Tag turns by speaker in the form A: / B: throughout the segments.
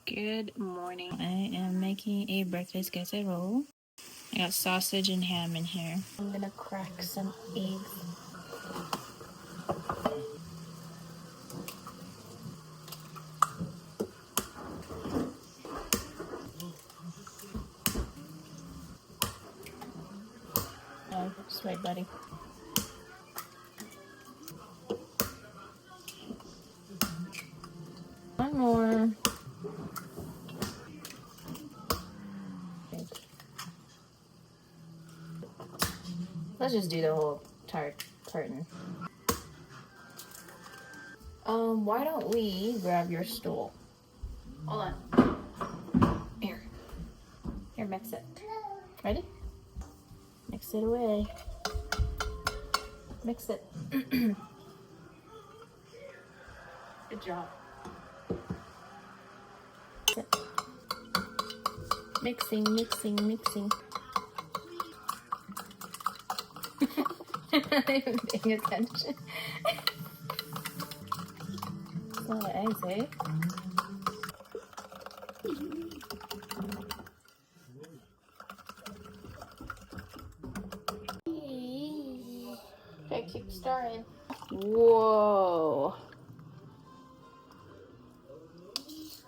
A: Good morning. I am making a breakfast casserole. I got sausage and ham in here. I'm gonna crack some eggs. Oh, just wait, buddy. One more. Let's just do the whole tart carton. Why don't we grab your stool? Hold on. Here. Here, mix it. Ready? Mix it away. Mix it. Good job. Mixing, mixing, mixing. Not even paying attention. It's a lot of eggs, eh? Okay, keep stirring. Whoa.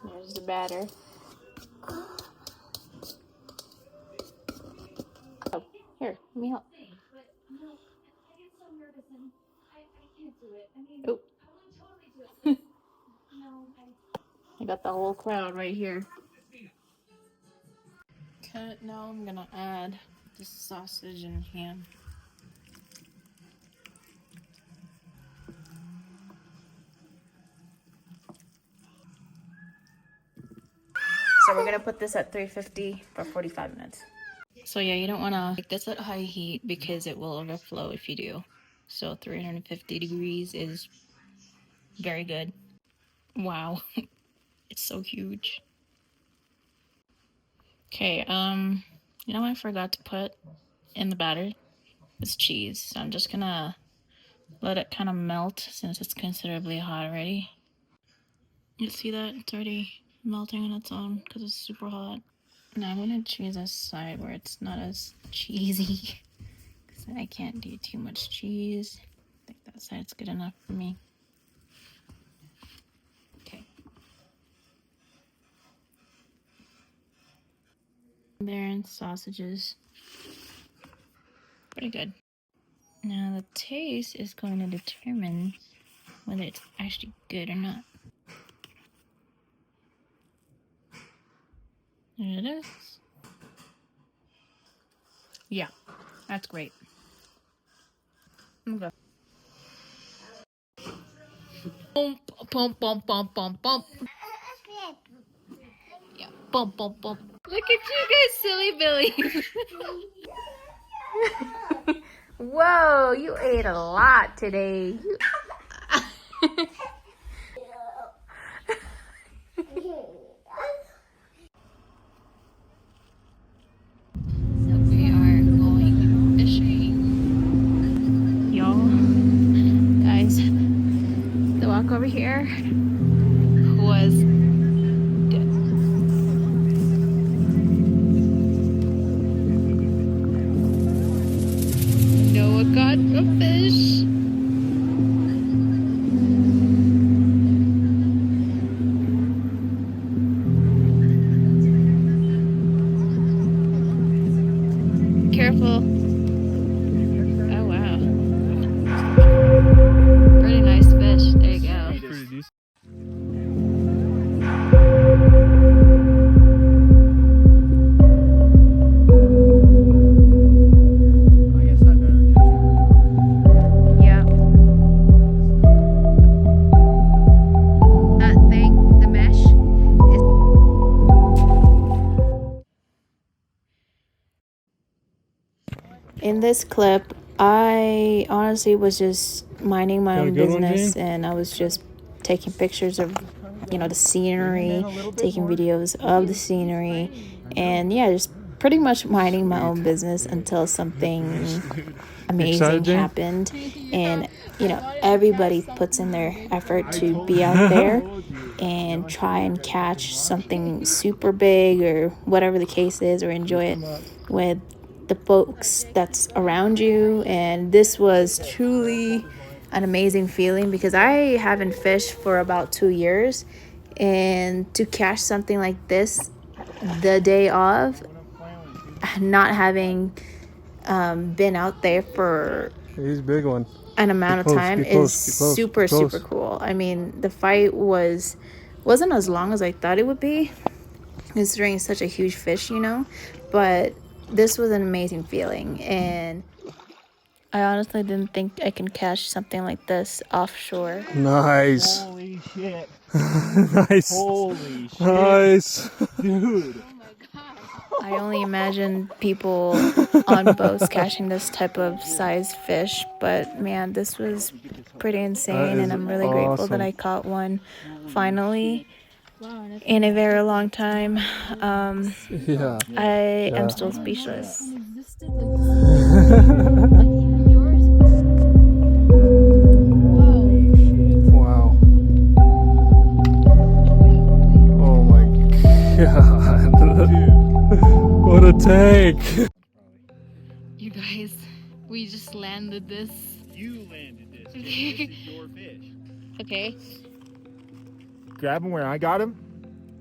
A: There's the batter. Oh, here, let me help. Oh. I got the whole crowd right here. Okay, now I'm gonna add the sausage and ham. So we're gonna put this at 350 for 45 minutes. So yeah, you don't wanna make this at high heat because it will overflow if you do. So 350 degrees is very good. Wow, it's so huge. Okay, you know what I forgot to put in the batter? It's cheese. So I'm just gonna let it kind of melt since it's considerably hot already. You see that? It's already melting on its own because it's super hot. Now I'm gonna choose a side where it's not as cheesy because I can't do too much cheese. I think that side's good enough for me. Okay. There and sausages. Pretty good. Now the taste is going to determine whether it's actually good or not. There it is. Yeah, that's great. Okay. Bump, bump, bump, bump, bump, bump. Yeah, bump, bump, bump. Look at you guys, silly Billy. Whoa, you ate a lot today. So we are going fishing. Y'all, guys, the walk over here was dead. Noah got a fish. Careful. Oh wow. Pretty nice fish. There you go. Yeah. That thing, the mesh, is in this clip, I honestly was just minding my own business and I was just taking pictures of, you know, the scenery, taking videos of the scenery, and yeah, just pretty much minding my own business until something amazing happened. And you know, everybody puts in their effort to be out there, and try and catch something super big or whatever the case is, or enjoy it with the folks that's around you. And this was truly an amazing feeling because I haven't fished for about 2 years, and to catch something like this the day of, not having been out there for
B: he's a big one,
A: an amount of time is super cool. I mean, the fight wasn't as long as I thought it would be, considering it's such a huge fish, you know, but this was an amazing feeling. And I honestly didn't think I can catch something like this offshore.
B: Nice.
C: Holy shit.
B: Nice.
C: Holy shit.
B: Nice.
C: Dude.
A: I only imagine people on boats catching this type of size fish, but man, this was pretty insane, and I'm really grateful that I caught one finally in a very long time.
B: Yeah.
A: I am still speechless.
B: Wow. Oh my god. What a take.
A: You guys, we just landed this.
C: You landed this. This is your fish.
A: Okay.
C: Grab him where I got him.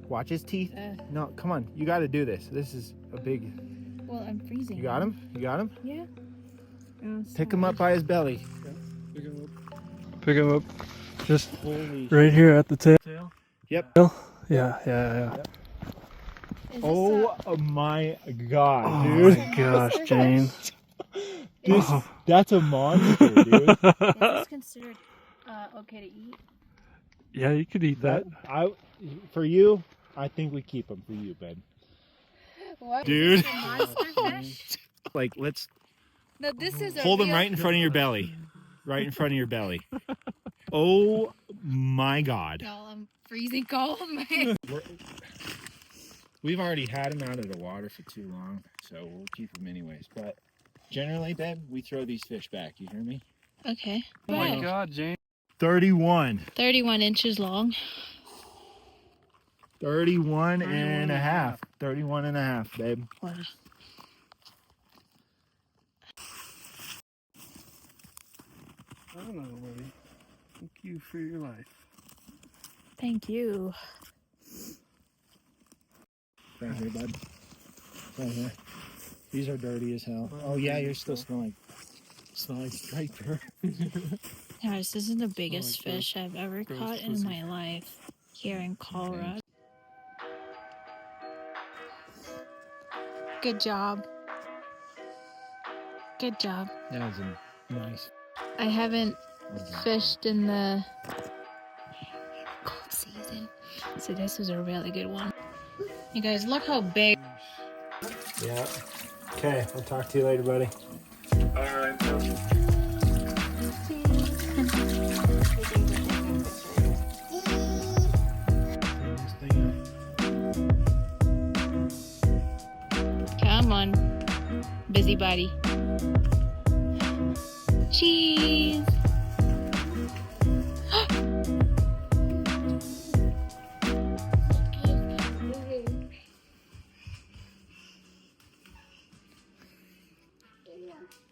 C: Watch his teeth. No, come on. You got to do this. This is a big...
A: Well, I'm freezing.
C: You got him? You got him?
A: Yeah.
C: Pick him up by his belly.
B: Pick him up. Just
C: Holy
B: right here at the tail.
C: Yep.
B: Yeah.
C: Oh my god,
B: Oh
C: dude.
B: my gosh, Jane.
C: That's a monster, dude.
A: Is this considered okay to eat?
B: Yeah, you could eat that.
C: For you, I think we keep him for you, Ben.
A: What?
C: Dude.
A: Is this a monster fish?
C: Like, let's
A: No, this is a
C: hold him
A: real...
C: right in front of your belly. Right in front of your belly. Oh my god.
A: Y'all, I'm freezing cold, man.
C: We've already had him out of the water for too long, so we'll keep him anyways. But generally, Ben, we throw these fish back. You hear me?
A: Okay.
B: Oh my
A: Wow.
B: god, Jane.
C: 31.
A: 31 inches long.
C: 31 and a half. 31 and a half, babe.
A: Wow.
B: I don't know, buddy. Thank you for your life.
A: Thank you.
C: Right here, bud. Right here. These are dirty as hell. Oh yeah, you're still smelling like striper.
A: Guys, this is the biggest fish I've ever caught in my life here in Colorado. Good job. Good job.
C: That was a nice.
A: I haven't fished in the cold season, so this was a really good one. You guys, look how big.
C: Yeah. Okay, I'll talk to you later, buddy.
B: Alright,
A: Come on, busybody. Cheese.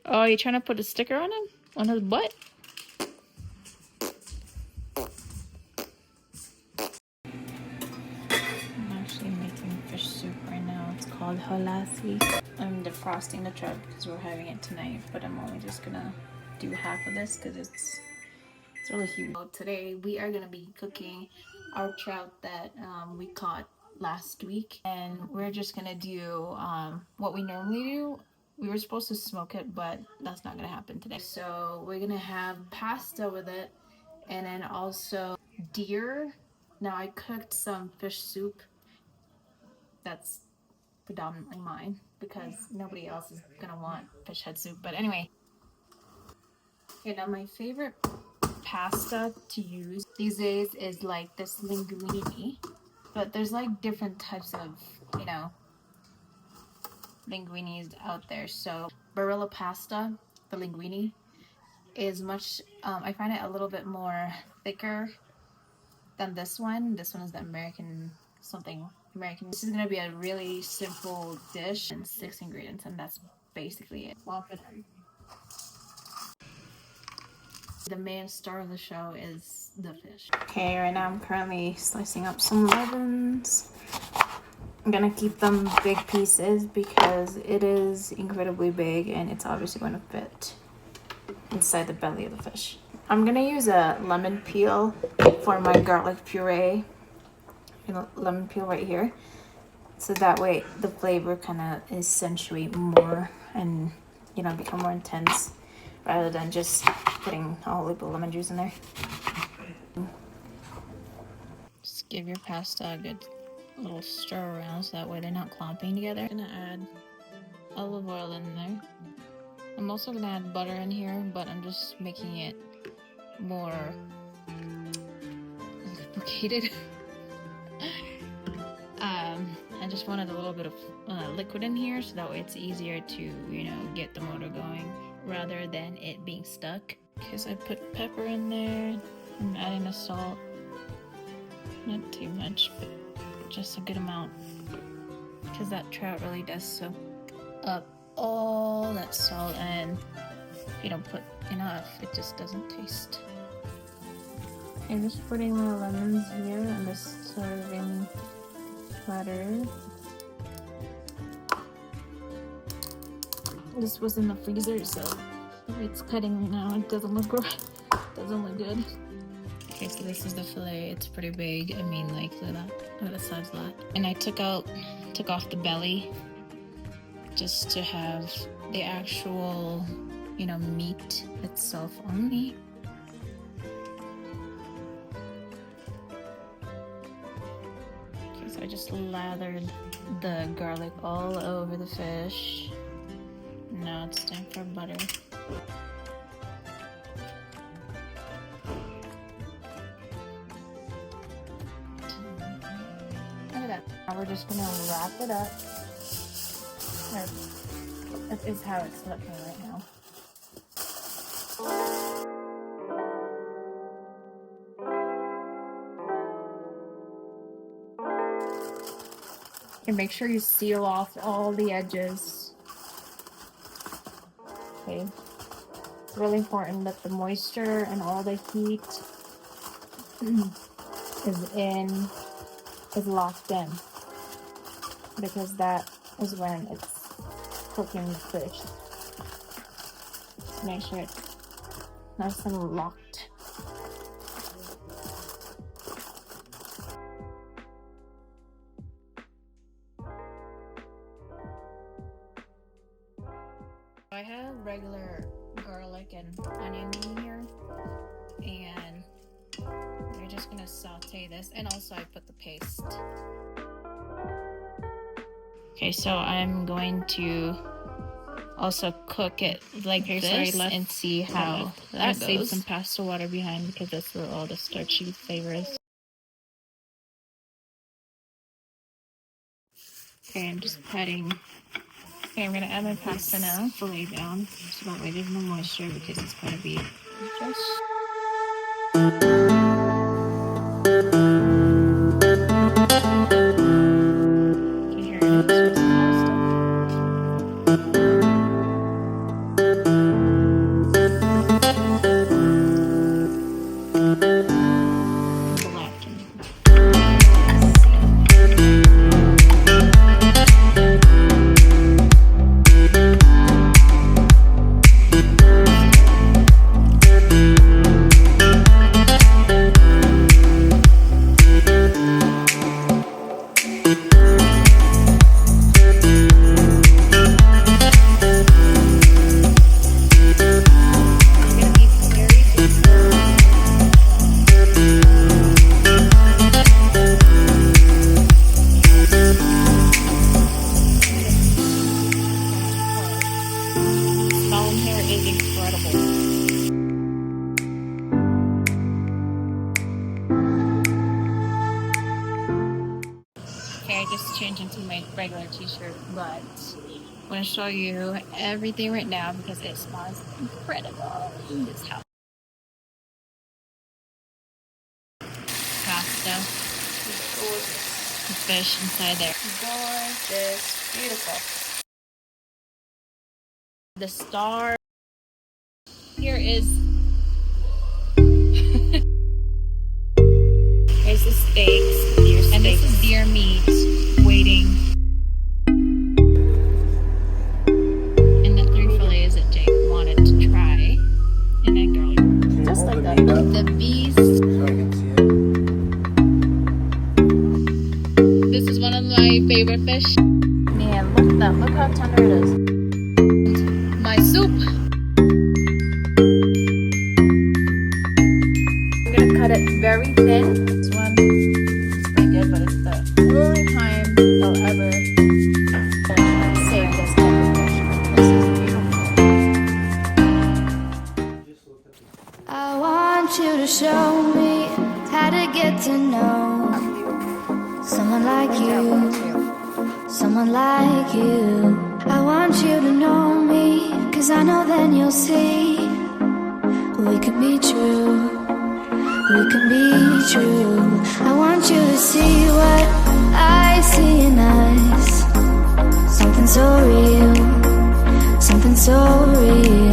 A: Oh, you trying to put a sticker on him? On his butt? I'm actually making fish soup right now. It's called halasi. I'm defrosting the trout because we're having it tonight, but I'm only just gonna do half of this because it's really huge. So today we are gonna be cooking our trout that we caught last week, and we're just gonna do what we normally do. We were supposed to smoke it, but that's not gonna happen today. So we're gonna have pasta with it, and then also deer. Now I cooked some fish soup. That's predominantly mine because nobody else is gonna want fish head soup. But anyway, okay, now my favorite pasta to use these days is like this linguine, but there's like different types of, you know, linguines out there. So Barilla pasta, the linguine, is much I find it a little bit more thicker than this one. This one is the American something. American. This is gonna be a really simple dish and 6 ingredients, and that's basically it. The main star of the show is the fish. Okay, right now I'm currently slicing up some lemons. I'm gonna keep them big pieces because it is incredibly big and it's obviously going to fit inside the belly of the fish. I'm gonna use a lemon peel for my garlic puree. Lemon peel right here. So that way the flavor kind of accentuate more and, you know, become more intense rather than just putting a whole heap of lemon juice in there. Just give your pasta a good little stir around so that way they're not clumping together. I'm gonna add olive oil in there. I'm also gonna add butter in here, but I'm just making it more lubricated. I just wanted a little bit of liquid in here so that way it's easier to, you know, get the motor going rather than it being stuck. Because I put pepper in there. I'm adding the salt. Not too much, but just a good amount. Because that trout really does soak up all that salt, and if you don't put enough, it just doesn't taste. I'm just putting my lemons here on this serving platter. This was in the freezer, so it's cutting now. It doesn't look right. Doesn't look good. Okay, so this is the fillet. It's pretty big. I mean, like, look at the size of that. And I took off the belly just to have the actual, you know, meat itself only. Okay, so I just lathered the garlic all over the fish. Now it's time for butter. Look at that. Now we're just gonna wrap it up. That is how it's looking right now. And make sure you seal off all the edges. Okay. It's really important that the moisture and all the heat is locked in, because that is when it's cooking the fish. Make sure it's nice and locked. I have regular garlic and onion in here, and we're just gonna saute this, and also I put the paste. Okay, so I'm going to also cook it like this and see how that goes. Save some pasta water behind because that's where all the starchy flavor is. Okay, I'm just patting. Okay, I'm gonna add my pasta now. Fillet down so that way there's no moisture because it's gonna be just. Okay, I just changed into my regular t-shirt, but I'm going to show you everything right now because it smells incredible in this house. the fish inside there. Gorgeous, beautiful. The star. Here is. Here's the steaks, and this is deer meat waiting. And the 3 fillets that Jake wanted to try. And then garlic. Just like that. The beast. This is one of my favorite fish. Man, look at that. Look how tender it is. My soup. I'm gonna cut it very thin. This one is pretty good, but it's the only time I'll ever save this type of fish. This is beautiful.
D: I want you to show me how to get to know someone like you, someone like you. I want you to know me, 'cause I know then you'll see we could be true. We can be true. I want you to see what I see in us. Something so real, something so real.